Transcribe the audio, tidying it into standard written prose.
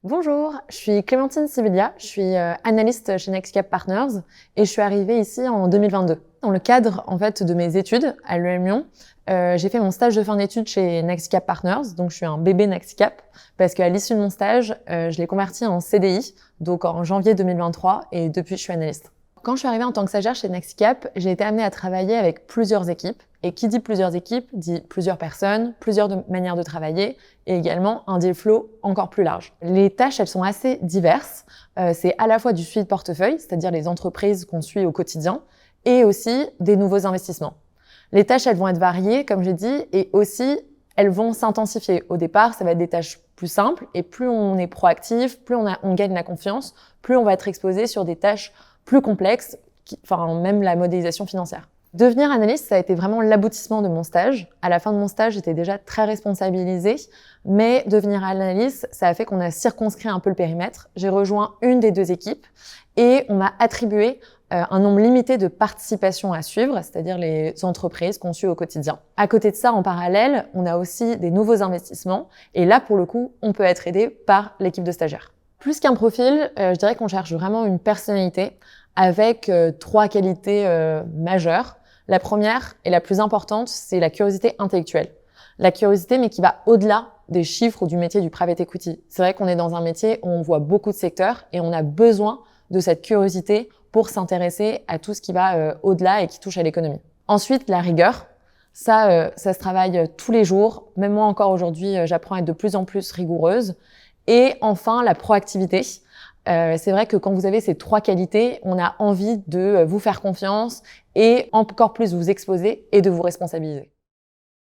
Bonjour, je suis Clémentine Sibilia, je suis analyste chez NextCap Partners et je suis arrivée ici en 2022. Dans le cadre de mes études à l'EM Lyon, j'ai fait mon stage de fin d'études chez NextCap Partners, donc je suis un bébé NextCap parce qu'à l'issue de mon stage, je l'ai converti en CDI, donc en janvier 2023 et depuis je suis analyste. Quand je suis arrivée en tant que stagiaire chez NextCap, j'ai été amenée à travailler avec plusieurs équipes. Et qui dit plusieurs équipes, dit plusieurs personnes, plusieurs manières de travailler et également un deal flow encore plus large. Les tâches, elles sont assez diverses. C'est à la fois du suivi de portefeuille, c'est-à-dire les entreprises qu'on suit au quotidien, et aussi des nouveaux investissements. Les tâches, elles vont être variées, comme j'ai dit, et aussi, elles vont s'intensifier. Au départ, ça va être des tâches plus simples, et plus on est proactif, plus on gagne la confiance, plus on va être exposé sur des tâches plus complexes, même la modélisation financière. Devenir analyste, ça a été vraiment l'aboutissement de mon stage. À la fin de mon stage, j'étais déjà très responsabilisée, mais devenir analyste, ça a fait qu'on a circonscrit un peu le périmètre. J'ai rejoint une des deux équipes et on m'a attribué un nombre limité de participations à suivre, c'est-à-dire les entreprises qu'on suit au quotidien. À côté de ça, en parallèle, on a aussi des nouveaux investissements et là, pour le coup, on peut être aidé par l'équipe de stagiaires. Plus qu'un profil, je dirais qu'on cherche vraiment une personnalité avec trois qualités majeures. La première et la plus importante, c'est la curiosité intellectuelle. La curiosité, mais qui va au-delà des chiffres ou du métier du private equity. C'est vrai qu'on est dans un métier où on voit beaucoup de secteurs et on a besoin de cette curiosité pour s'intéresser à tout ce qui va au-delà et qui touche à l'économie. Ensuite, la rigueur. Ça se travaille tous les jours. Même moi encore aujourd'hui, j'apprends à être de plus en plus rigoureuse. Et enfin, la proactivité. C'est vrai que quand vous avez ces trois qualités, on a envie de vous faire confiance et encore plus vous exposer et de vous responsabiliser.